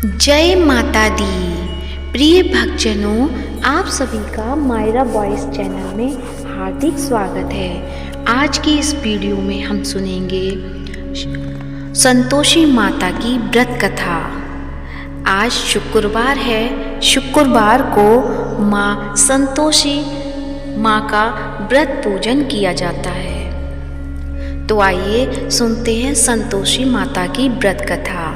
जय माता दी। प्रिय भक्तजनों, आप सभी का मायरा वॉइस चैनल में हार्दिक स्वागत है। आज की इस वीडियो में हम सुनेंगे संतोषी माता की व्रत कथा। आज शुक्रवार है। शुक्रवार को माँ संतोषी माँ का व्रत पूजन किया जाता है। तो आइए सुनते हैं संतोषी माता की व्रत कथा।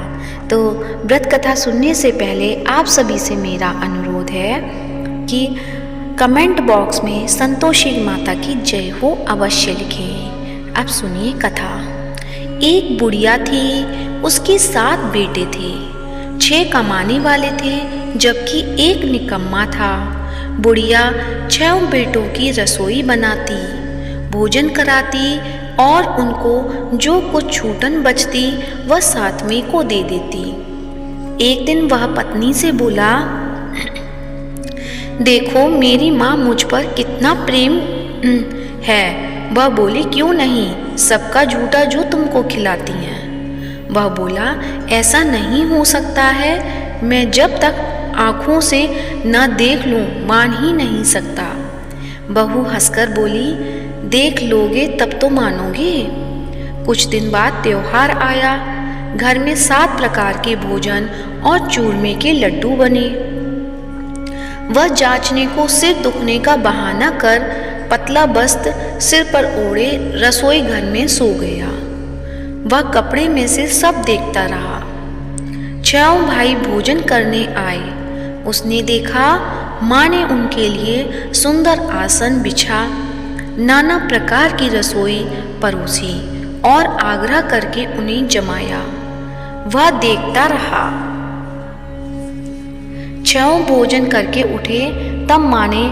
तो व्रत कथा सुनने से पहले आप सभी से मेरा अनुरोध है कि कमेंट बॉक्स में संतोषी माता की जय हो अवश्य लिखें। अब सुनिए कथा। एक बुढ़िया थी, उसके 7 बेटे थे। 6 कमाने वाले थे जबकि एक निकम्मा था। बुढ़िया 6 बेटों की रसोई बनाती, भोजन कराती और उनको जो कुछ छूटन बचती वह 7वें को दे देती। एक दिन वह पत्नी से बोला, देखो मेरी माँ मुझ पर कितना प्रेम है। वह बोली, क्यों नहीं, सबका झूठा जो तुमको खिलाती हैं। वह बोला, ऐसा नहीं हो सकता है, मैं जब तक आँखों से न देख लूँ मान ही नहीं सकता। बहू हंसकर बोली, देख लोगे तब तो मानोगे। कुछ दिन बाद त्योहार आया। घर में 7 प्रकार के भोजन और चूरमे के लड्डू बने। वह जांचने को सिर दुखने का बहाना कर पतला वस्त्र सिर पर ओढ़े रसोई घर में सो गया। वह कपड़े में से सब देखता रहा। 6 भाई भोजन करने आए। उसने देखा माँ ने उनके लिए सुंदर आसन बिछा, नाना प्रकार की रसोई परोसी और आग्रह करके उन्हें जमाया। वह देखता रहा। 6 भोजन करके उठे तब माँ ने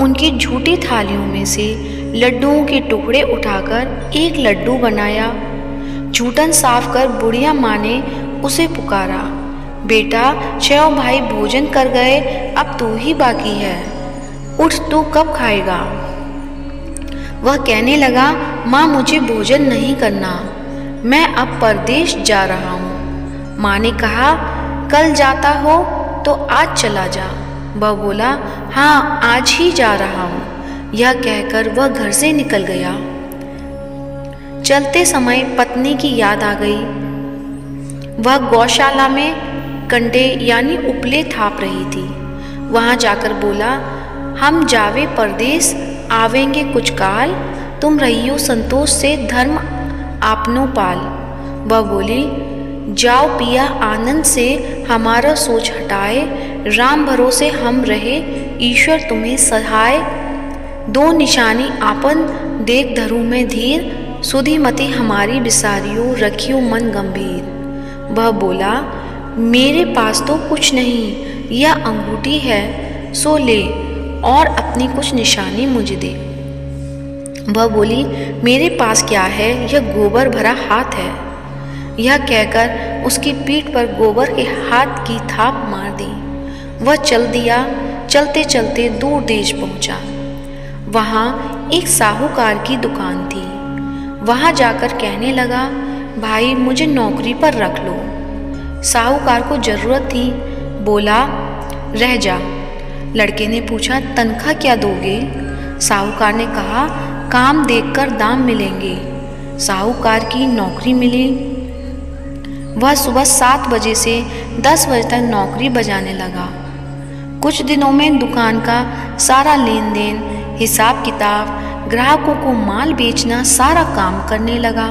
उनकी झूठी थालियों में से लड्डुओं के टुकड़े उठाकर एक लड्डू बनाया। झूठन साफ कर बुढ़िया माँ ने उसे पुकारा, बेटा 6 भाई भोजन कर गए, अब तू ही बाकी है, उठ तू कब खाएगा। वह कहने लगा, माँ मुझे भोजन नहीं करना, मैं अब परदेश जा रहा हूँ। माँ ने कहा, कल जाता हो तो आज चला जा। वह बोला, हाँ आज ही जा रहा हूँ। यह कहकर वह घर से निकल गया। चलते समय पत्नी की याद आ गई। वह गौशाला में कंडे यानी उपले थाप रही थी। वहाँ जाकर बोला, हम जावे परदेश, आवेंगे कुछ काल, तुम रहियो संतोष से धर्म आपनो पाल। वह बोली, जाओ पिया आनंद से हमारा सोच हटाए, राम भरोसे हम रहे, ईश्वर तुम्हें सहाय। 2 निशानी आपन देख धरू में धीर, सुधीमती हमारी बिसारियो, रखियो मन गंभीर। वह बोला, मेरे पास तो कुछ नहीं, यह अंगूठी है सो ले और अपनी कुछ निशानी मुझे दे। वह बोली, मेरे पास क्या है, यह गोबर भरा हाथ है। यह कहकर उसकी पीठ पर गोबर के हाथ की थाप मार दी। वह चल दिया। चलते चलते दूर देश पहुंचा। वहाँ एक साहूकार की दुकान थी। वहाँ जाकर कहने लगा, भाई मुझे नौकरी पर रख लो। साहूकार को जरूरत थी। बोला, रह जा। लड़के ने पूछा, तनख्वाह क्या दोगे। साहूकार ने कहा, काम देखकर दाम मिलेंगे। साहूकार की नौकरी मिली। वह सुबह 7 बजे से 10 बजे तक नौकरी बजाने लगा। कुछ दिनों में दुकान का सारा लेन देन, हिसाब किताब, ग्राहकों को माल बेचना सारा काम करने लगा।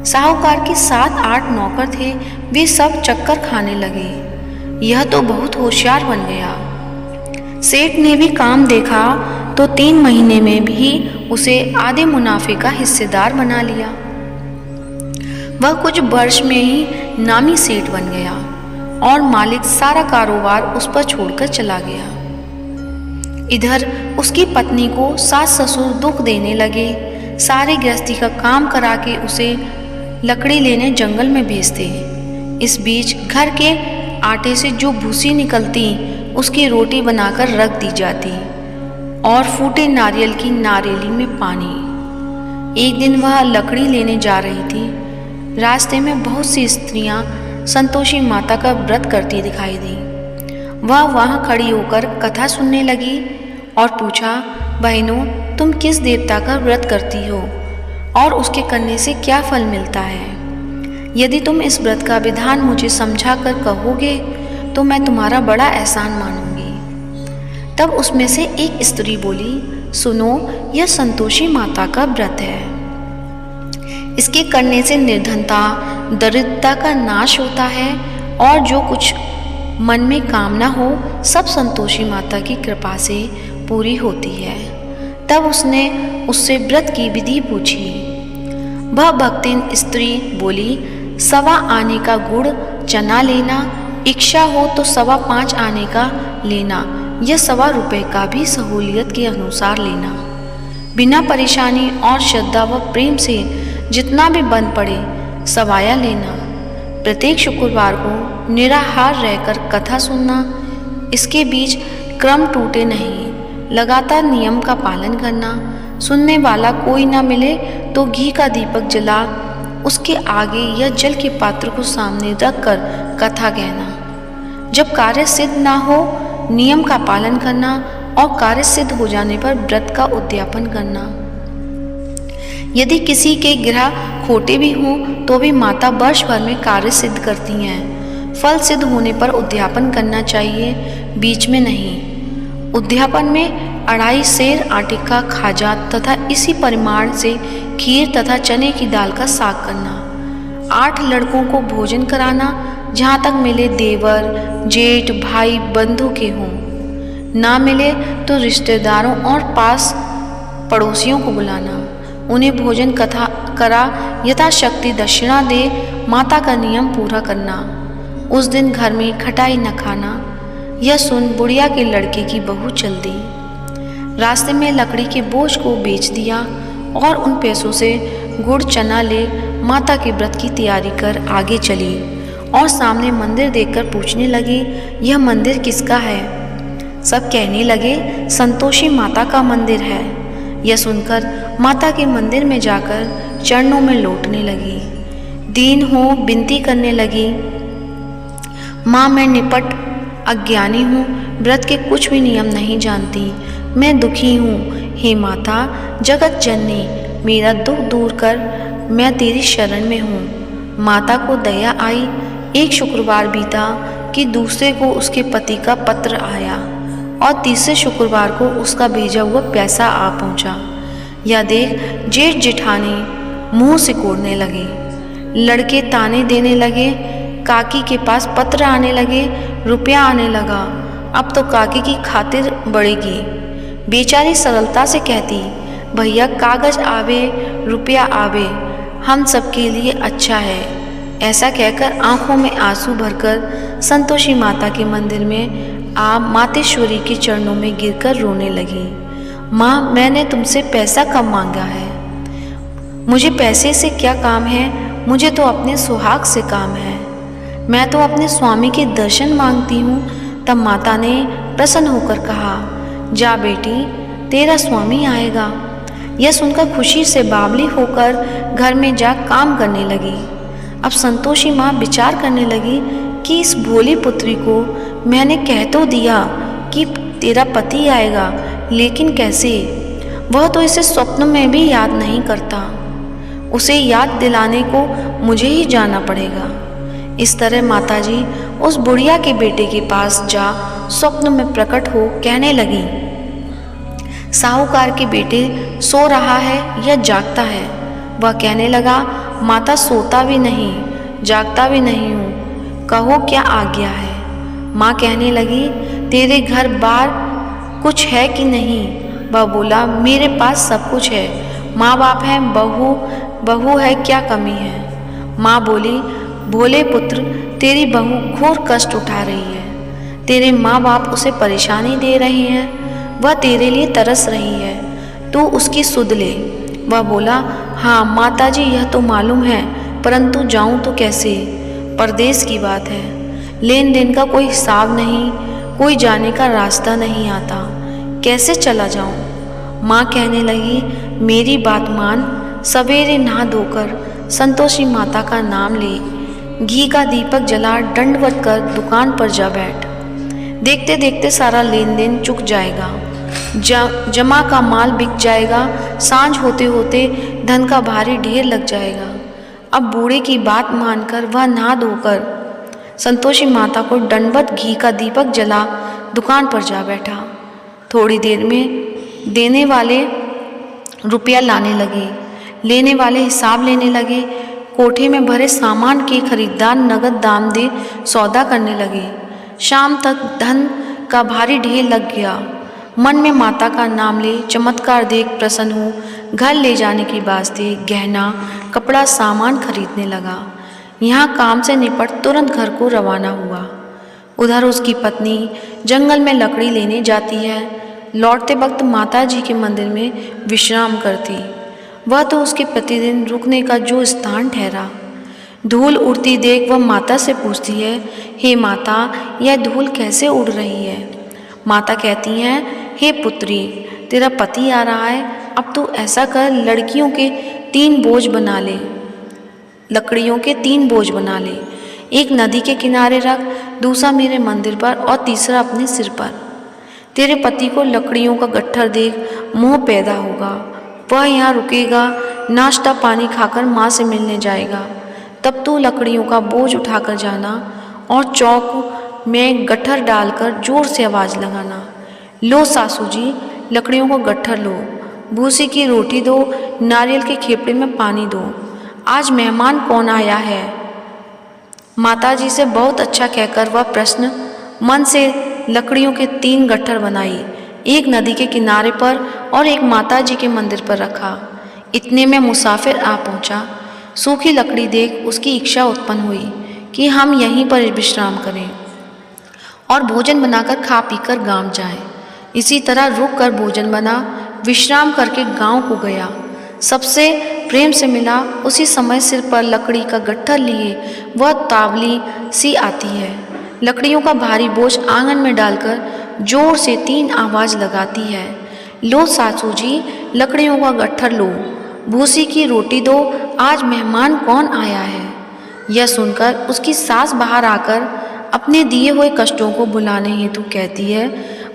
साहूकार के 7-8 नौकर थे, वे सब चक्कर खाने लगे। यह तो बहुत होशियार बन गया। सेठ ने भी काम देखा तो 3 महीने में भी उसे आधे मुनाफे का हिस्सेदार बना लिया। वह कुछ वर्ष में ही नामी सेठ बन गया और मालिक सारा कारोबार उस पर छोड़कर चला गया। इधर उसकी पत्नी को सास ससुर दुख देने लगे। सारे गृहस्थी का काम करा के उसे लकड़ी लेने जंगल में भेजते। इस बीच घर के आटे से जो भूसी निकलती उसकी रोटी बनाकर रख दी जाती और फूटे नारियल की नारियली में पानी। एक दिन वह लकड़ी लेने जा रही थी। रास्ते में बहुत सी स्त्रियां संतोषी माता का व्रत करती दिखाई दी। वह वहाँ खड़ी होकर कथा सुनने लगी और पूछा, बहनों, तुम किस देवता का व्रत करती हो और उसके करने से क्या फल मिलता है? यदि तुम इस व्रत का विधान मुझे समझा कर कहोगे तो मैं तुम्हारा बड़ा एहसान मानूंगी। तब उसमें से एक स्त्री बोली, सुनो, यह संतोषी माता का व्रत है। इसके करने से निर्धनता, दरिद्रता का नाश होता है और जो कुछ मन में कामना हो सब संतोषी माता की कृपा से पूरी होती है। तब उसने उससे व्रत की विधि पूछी। वह भक्तिन स्त्री बोली, 1.25 आने का गुड़ चना लेना, इच्छा हो तो 5.25 आने का लेना या 1.25 रुपये का भी सहूलियत के अनुसार लेना। बिना परेशानी और श्रद्धा व प्रेम से जितना भी बन पड़े सवाया लेना। प्रत्येक शुक्रवार को निराहार रहकर कथा सुनना। इसके बीच क्रम टूटे नहीं, लगातार नियम का पालन करना। सुनने वाला कोई ना मिले तो घी का दीपक जला उसके आगे या जल के पात्र को सामने रखकर कथा कहना। जब कार्य सिद्ध ना हो नियम का पालन करना और कार्य सिद्ध हो जाने पर व्रत का उद्यापन करना। यदि किसी के ग्रह खोटे भी हों तो भी माता वर्ष भर में कार्य सिद्ध करती हैं। फल सिद्ध होने पर उद्यापन करना चाहिए, बीच में नहीं। उद्यापन में 2.5 सेर आटे का खाजा तथा इसी परिमाण से खीर तथा चने की दाल का साग करना। 8 लड़कों को भोजन कराना, जहाँ तक मिले देवर, जेठ, भाई, बंधु के हों। ना मिले तो रिश्तेदारों और पास पड़ोसियों को बुलाना। उन्हें भोजन कथा करा यथाशक्ति दक्षिणा दे माता का नियम पूरा करना। उस दिन घर में खटाई न खाना। यह सुन बुढ़िया के लड़के की बहू चल दी। रास्ते में लकड़ी के बोझ को बेच दिया और उन पैसों से गुड़ चना ले माता के व्रत की तैयारी कर आगे चली और सामने मंदिर देखकर पूछने लगी, यह मंदिर किसका है? सब कहने लगे, संतोषी माता का मंदिर है। यह सुनकर माता के मंदिर में जाकर चरणों में लौटने लगी। दीन हो विनती करने लगी, माँ, मैं निपट अज्ञानी हूँ, व्रत के कुछ भी नियम नहीं जानती, मैं दुखी हूँ। हे माता जगत जननी, मेरा दुख दूर कर, मैं तेरी शरण में हूँ। माता को दया आई। एक शुक्रवार बीता कि दूसरे को उसके पति का पत्र आया और तीसरे शुक्रवार को उसका भेजा हुआ पैसा आ पहुंचा। यह देख जेठ जेठानी मुंह सिकोड़ने लगे। लड़के ताने देने लगे। काकी के पास पत्र आने लगे, रुपया आने लगा। अब तो काकी की खातिर बढ़ेगी। बेचारी सरलता से कहती, भैया कागज आवे रुपया आवे, हम सबके लिए अच्छा है। ऐसा कहकर आंखों में आंसू भरकर संतोषी माता के मंदिर में आ मातेश्वरी के चरणों में गिरकर रोने लगी। माँ, मैंने तुमसे पैसा कम मांगा है, मुझे पैसे से क्या काम है, मुझे तो अपने सुहाग से काम है। मैं तो अपने स्वामी के दर्शन मांगती हूँ। तब माता ने प्रसन्न होकर कहा, जा बेटी, तेरा स्वामी आएगा। यह सुनकर खुशी से बावली होकर घर में जा काम करने लगी। अब संतोषी माँ विचार करने लगी कि इस भोली पुत्री को मैंने कह तो दिया कि तेरा पति आएगा, लेकिन कैसे? वह तो इसे स्वप्न में भी याद नहीं करता। उसे याद दिलाने को मुझे ही जाना पड़ेगा। इस तरह माताजी उस बुढ़िया के बेटे के पास जा स्वप्न में प्रकट हो कहने लगी, साहूकार के बेटे सो रहा है या जागता है? वह कहने लगा, माता सोता भी नहीं, जागता भी नहीं हूँ, कहो क्या आज्ञा है? माँ कहने लगी, तेरे घर बार कुछ है कि नहीं? वह बोला, मेरे पास सब कुछ है, माँ बाप हैं, बहू है, क्या कमी है? माँ बोली, भोले पुत्र, तेरी बहू घोर कष्ट उठा रही है। तेरे माँ बाप उसे परेशानी दे रहे हैं, वह तेरे लिए तरस रही है, तू उसकी सुध ले। वह बोला, हाँ माताजी, यह तो मालूम है, परंतु जाऊं तो कैसे? परदेश की बात है, लेन देन का कोई हिसाब नहीं, कोई जाने का रास्ता नहीं आता, कैसे चला जाऊं? माँ कहने लगी, मेरी बात मान, सवेरे नहा धोकर संतोषी माता का नाम ले, घी का दीपक जला दंडवत कर दुकान पर जा बैठ। देखते देखते सारा लेन देन चुक जाएगा, जमा का माल बिक जाएगा, सांझ होते होते धन का भारी ढेर लग जाएगा। अब बूढ़े की बात मानकर वह नहा धोकर संतोषी माता को दंडवत घी का दीपक जला दुकान पर जा बैठा। थोड़ी देर में देने वाले रुपया लाने लगे, लेने वाले हिसाब लेने लगे। कोठे में भरे सामान के खरीदार नगद दाम दे सौदा करने लगे। शाम तक धन का भारी ढेर लग गया। मन में माता का नाम ले चमत्कार देख प्रसन्न हो घर ले जाने की वास्ते गहना कपड़ा सामान खरीदने लगा। यहाँ काम से निपट तुरंत घर को रवाना हुआ। उधर उसकी पत्नी जंगल में लकड़ी लेने जाती है। लौटते वक्त माता जी के मंदिर में विश्राम करती। वह तो उसके प्रतिदिन रुकने का जो स्थान ठहरा। धूल उड़ती देख वह माता से पूछती है, हे माता, यह धूल कैसे उड़ रही है? माता कहती हैं, हे पुत्री, तेरा पति आ रहा है, अब तू ऐसा कर, लकड़ियों के 3 बोझ बना ले। एक नदी के किनारे रख, दूसरा मेरे मंदिर पर और तीसरा अपने सिर पर। तेरे पति को लकड़ियों का गट्ठर देख मोह पैदा होगा। वह यहाँ रुकेगा, नाश्ता पानी खाकर माँ से मिलने जाएगा। तब तू लकड़ियों का बोझ उठाकर जाना और चौक में गट्ठर डालकर जोर से आवाज़ लगाना, लो सासू जी, लकड़ियों को गट्ठर लो, भूसी की रोटी दो, नारियल के खेपड़े में पानी दो, आज मेहमान कौन आया है? माताजी से बहुत अच्छा कहकर वह प्रश्न मन से लकड़ियों के 3 गट्ठर बनाई, एक नदी के किनारे पर और एक माताजी के मंदिर पर रखा। इतने में मुसाफिर आ पहुंचा। सूखी लकड़ी देख उसकी इच्छा उत्पन्न हुई कि हम यहीं पर विश्राम करें और भोजन बनाकर खा पीकर गांव जाएं। इसी तरह रुक कर भोजन बना, विश्राम करके गांव को गया। सबसे प्रेम से मिला। उसी समय सिर पर लकड़ी का गट्ठर लिए वह तावली सी आती है। लकड़ियों का भारी बोझ आंगन में डालकर जोर से 3 आवाज़ लगाती है, लो सासू जी, लकड़ियों का गट्ठर लो, भूसी की रोटी दो, आज मेहमान कौन आया है? यह सुनकर उसकी सास बाहर आकर अपने दिए हुए कष्टों को भुलाने हेतु कहती है,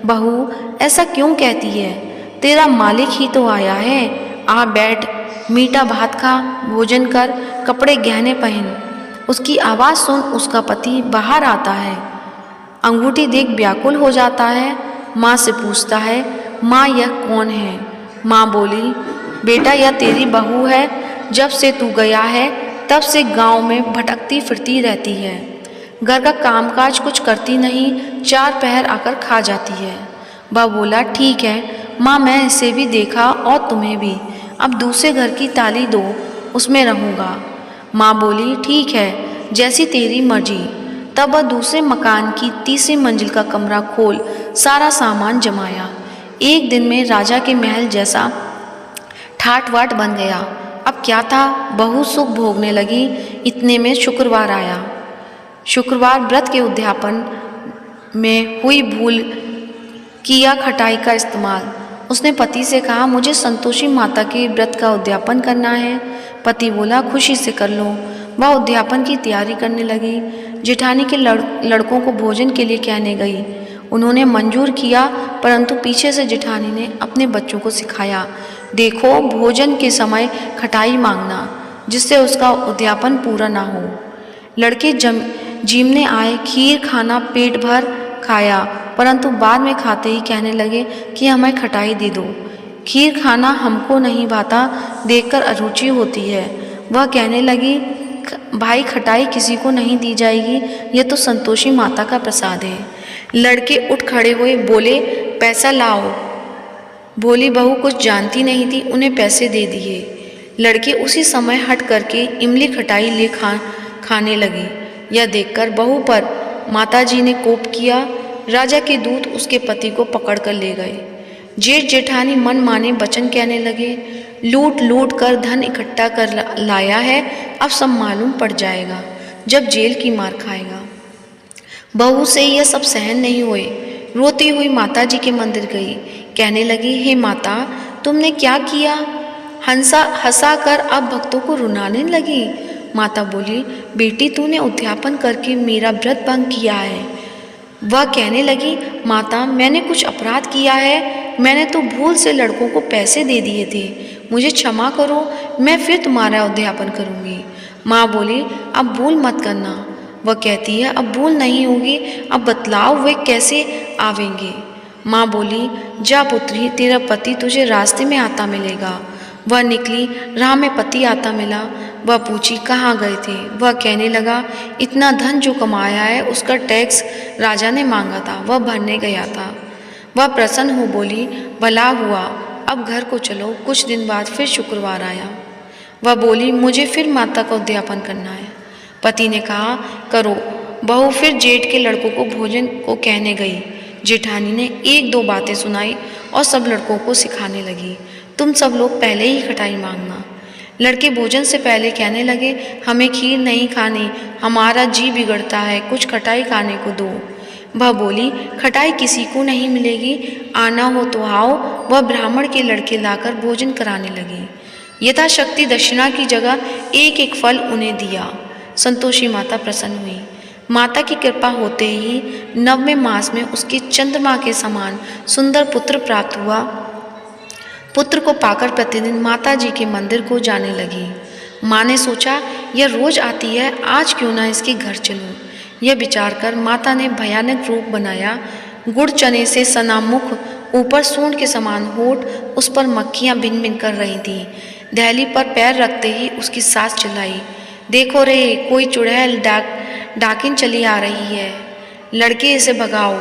बहू, ऐसा क्यों कहती है? तेरा मालिक ही तो आया है, आ बैठ, मीठा भात खा, भोजन कर, कपड़े गहने पहन। उसकी आवाज़ सुन उसका पति बाहर आता है। अंगूठी देख व्याकुल हो जाता है। माँ से पूछता है, माँ, यह कौन है? माँ बोली, बेटा, यह तेरी बहू है। जब से तू गया है तब से गांव में भटकती फिरती रहती है। घर का कामकाज कुछ करती नहीं, 4 पहर आकर खा जाती है। वह बोला, ठीक है माँ, मैं इसे भी देखा और तुम्हें भी। अब दूसरे घर की ताली दो, उसमें रहूँगा। माँ बोली, ठीक है, जैसी तेरी मर्जी। तब वह दूसरे मकान की 3री मंजिल का कमरा खोल सारा सामान जमाया। एक दिन में राजा के महल जैसा ठाट वाट बन गया। अब क्या था, बहुत सुख भोगने लगी। इतने में शुक्रवार आया। शुक्रवार व्रत के उद्यापन में हुई भूल किया खटाई का इस्तेमाल। उसने पति से कहा, मुझे संतोषी माता के व्रत का उद्यापन करना है। पति बोला, खुशी से कर लो। वह उद्यापन की तैयारी करने लगी। जेठानी के लड़कों को भोजन के लिए कहने गई। उन्होंने मंजूर किया, परंतु पीछे से जेठानी ने अपने बच्चों को सिखाया, देखो, भोजन के समय खटाई मांगना, जिससे उसका उद्यापन पूरा ना हो। लड़के जीमने आए, खीर खाना पेट भर खाया, परंतु बाद में खाते ही कहने लगे कि हमें खटाई दे दो। खीर खाना हमको नहीं भाता, देखकर अरुचि होती है। वह कहने लगी, भाई, खटाई किसी को नहीं दी जाएगी, यह तो संतोषी माता का प्रसाद है। लड़के उठ खड़े हुए, बोले, पैसा लाओ। भोली बहू कुछ जानती नहीं थी, उन्हें पैसे दे दिए। लड़के उसी समय हट करके इमली खटाई ले खाने लगे। यह देखकर बहू पर माताजी ने कोप किया। राजा के दूत उसके पति को पकड़ कर ले गए। जेठ जेठानी मन माने वचन कहने लगे, लूट लूट कर धन इकट्ठा कर लाया है, अब सब मालूम पड़ जाएगा जब जेल की मार खाएगा। बहू से यह सब सहन नहीं हुए। रोती हुई माताजी के मंदिर गई। कहने लगी, हे माता, तुमने क्या किया? हंसा कर अब भक्तों को रुलाने लगी। माता बोली, बेटी तूने उद्यापन करके मेरा व्रत भंग किया है। वह कहने लगी, माता मैंने कुछ अपराध किया है, मैंने तो भूल से लड़कों को पैसे दे दिए थे, मुझे क्षमा करो, मैं फिर तुम्हारा उद्यापन करूँगी। माँ बोली, अब भूल मत करना। वह कहती है, अब भूल नहीं होगी, अब बतलाओ वे कैसे आवेंगे। माँ बोली, जा पुत्री, तेरा पति तुझे रास्ते में आता मिलेगा। वह निकली, राह में पति आता मिला। वह पूछी, कहाँ गए थे? वह कहने लगा, इतना धन जो कमाया है उसका टैक्स राजा ने मांगा था, वह भरने गया था। वह प्रसन्न हो बोली, भला हुआ, अब घर को चलो। कुछ दिन बाद फिर शुक्रवार आया। वह बोली, मुझे फिर माता का उद्यापन करना है। पति ने कहा, करो। बहू फिर जेठ के लड़कों को भोजन को कहने गई। जेठानी ने एक दो बातें सुनाई और सब लड़कों को सिखाने लगी, तुम सब लोग पहले ही खटाई मांगना। लड़के भोजन से पहले कहने लगे, हमें खीर नहीं खानी, हमारा जी बिगड़ता है, कुछ खटाई खाने को दो। वह बोली, खटाई किसी को नहीं मिलेगी, आना हो तो आओ। वह ब्राह्मण के लड़के लाकर भोजन कराने लगी। यथाशक्ति दक्षिणा की जगह एक एक फल उन्हें दिया। संतोषी माता प्रसन्न हुई। माता की कृपा होते ही 9वें मास में उसके चंद्रमा के समान सुंदर पुत्र प्राप्त हुआ। पुत्र को पाकर प्रतिदिन माता जी के मंदिर को जाने लगी। माँ ने सोचा, यह रोज आती है, आज क्यों ना इसके घर चलूं। यह विचार कर माता ने भयानक रूप बनाया। गुड़ चने से सना मुख, ऊपर सूंड के समान होठ, उस पर मक्खियाँ भिन भिन कर रही थीं। दहली पर पैर रखते ही उसकी सास चिल्लाई, देखो रे, कोई चुड़ैल डाकिन चली आ रही है, लड़के इसे भगाओ,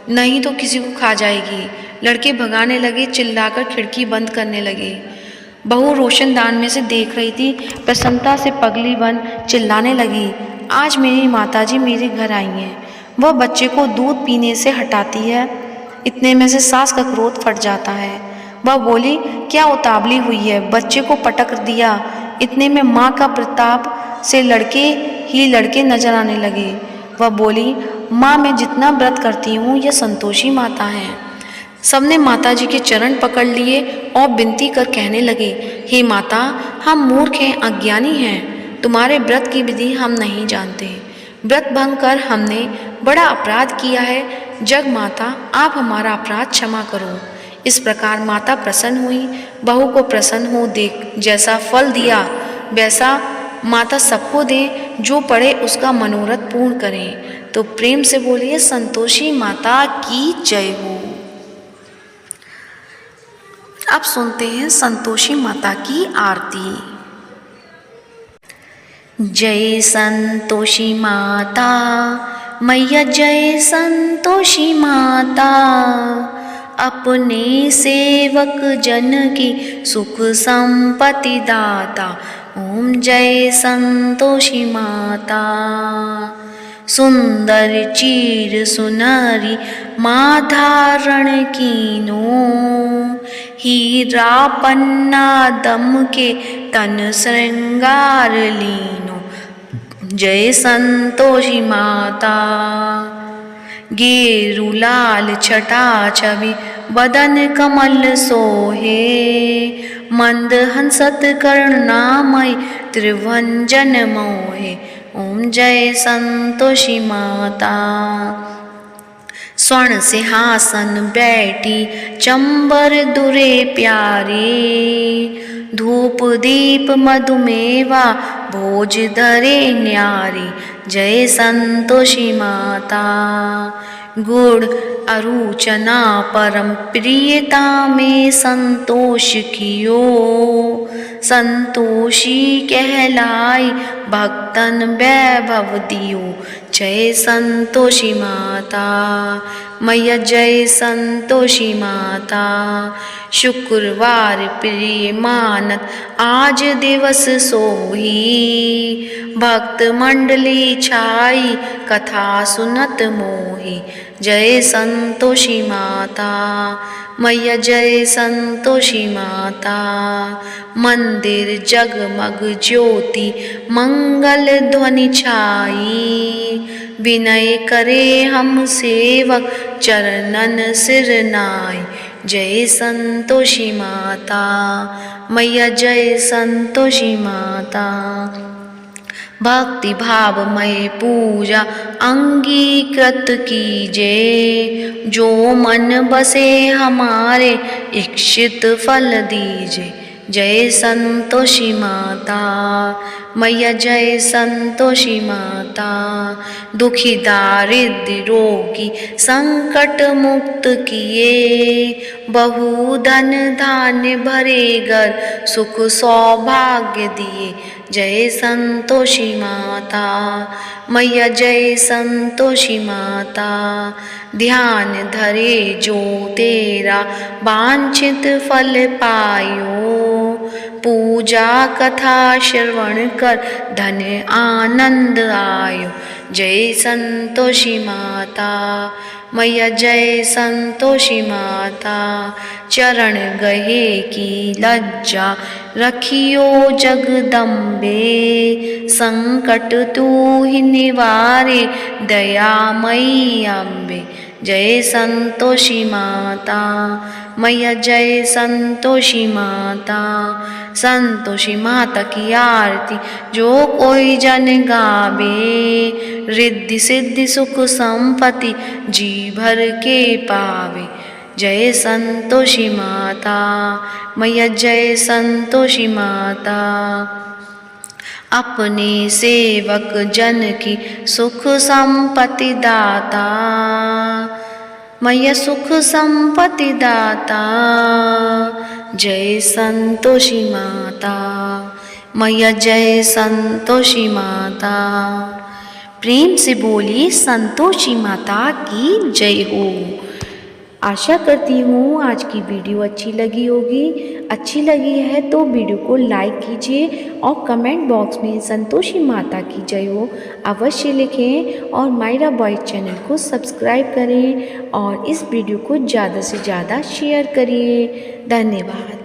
नहीं तो किसी को खा जाएगी। लड़के भगाने लगे, चिल्लाकर खिड़की बंद करने लगे। बहू रोशनदान में से देख रही थी, प्रसन्नता से पगली बन चिल्लाने लगी, आज मेरी माताजी मेरे घर आई हैं। वह बच्चे को दूध पीने से हटाती है, इतने में से सास का क्रोध फट जाता है। वह बोली, क्या उतावली हुई है, बच्चे को पटक दिया। इतने में माँ का प्रताप से लड़के नजर आने लगे। वह बोली, माँ मैं जितना व्रत करती हूँ यह संतोषी माता हैं। सबने माता जी के चरण पकड़ लिए और विनती कर कहने लगे, हे माता, हम मूर्ख हैं, अज्ञानी हैं, तुम्हारे व्रत की विधि हम नहीं जानते। व्रत भंग कर हमने बड़ा अपराध किया है, जग माता आप हमारा अपराध क्षमा करो। इस प्रकार माता प्रसन्न हुई। बहू को प्रसन्न हो देख जैसा फल दिया वैसा माता सबको दे, जो पढ़े उसका मनोरथ पूर्ण करें। तो प्रेम से बोलिए, संतोषी माता की जय हो। अब सुनते हैं संतोषी माता की आरती। जय संतोषी माता मैया, जय संतोषी माता, अपने सेवक जन की सुख संपत्ति दाता। ओम जय संतोषी माता। सुंदर चीर सुनरी माँ धारण कीनो, हीरा पन्ना दम के तन श्रृंगार लीनो। जय संतोषी माता। गेरु लाल छटा छवि बदन कमल सोहे, मंद हंसत करुणामय त्रिभंजन मोहे। ओम जय संतोषी माता। स्वर्ण सिंहासन बैठी चंबर दुरे प्यारे, धूप दीप मधुमेवा भोज धरे न्यारी। जय संतोषी माता। गुड़ अरुचना परम प्रियता में संतोष कियो, संतोषी कहलाई भक्तन वैभव दियो। जय संतोषी माता मैया, जय संतोषी माता। शुक्रवार प्रिय मानत आज दिवस सोही, भक्त मंडली छाई कथा सुनत मोही। जय संतोषी माता मैया, जय संतोषी माता। मंदिर जगमग ज्योति मंगल ध्वनि छाई, विनय करे हम सेवक चरणन सिर नाई। जय संतोषी माता मैया, जय संतोषी माता। भक्ति भावमय पूजा अंगीकृत कीजे, जो मन बसे हमारे इच्छित फल दीजे। जय संतोषी माता मैया, जय संतोषी माता। दुखी दारिद्र रोगी संकट मुक्त किए, बहु धन धान्य भरे घर सुख सौभाग्य दिए। जय संतोषी माता मैया, जय संतोषी माता। ध्यान धरे जो तेरा वांछित फल पायो, पूजा कथा श्रवण कर धन आनंद आयो। जय संतोषी माता मैया, जय संतोषी माता। चरण गहे की लज्जा रखियो जगदम्बे, संकट तू ही निवारे दयामयी अम्बे। जय संतोषी माता मैया, जय संतोषी माता। संतोषी माता की आरती जो कोई जन गावे, रिद्धि सिद्धि सुख संपत्ति जी भर के पावे। जय संतोषी माता मैया, जय संतोषी माता। अपने सेवक जन की सुख संपत्ति दाता मैया, सुख संपत्ति दाता। जय संतोषी माता मैया, जय संतोषी माता। प्रेम से बोलिए संतोषी माता की जय हो। आशा करती हूँ आज की वीडियो अच्छी लगी होगी। अच्छी लगी है तो वीडियो को लाइक कीजिए और कमेंट बॉक्स में संतोषी माता की जय हो अवश्य लिखें, और मायरा बॉयज चैनल को सब्सक्राइब करें और इस वीडियो को ज़्यादा से ज़्यादा शेयर करिए। धन्यवाद।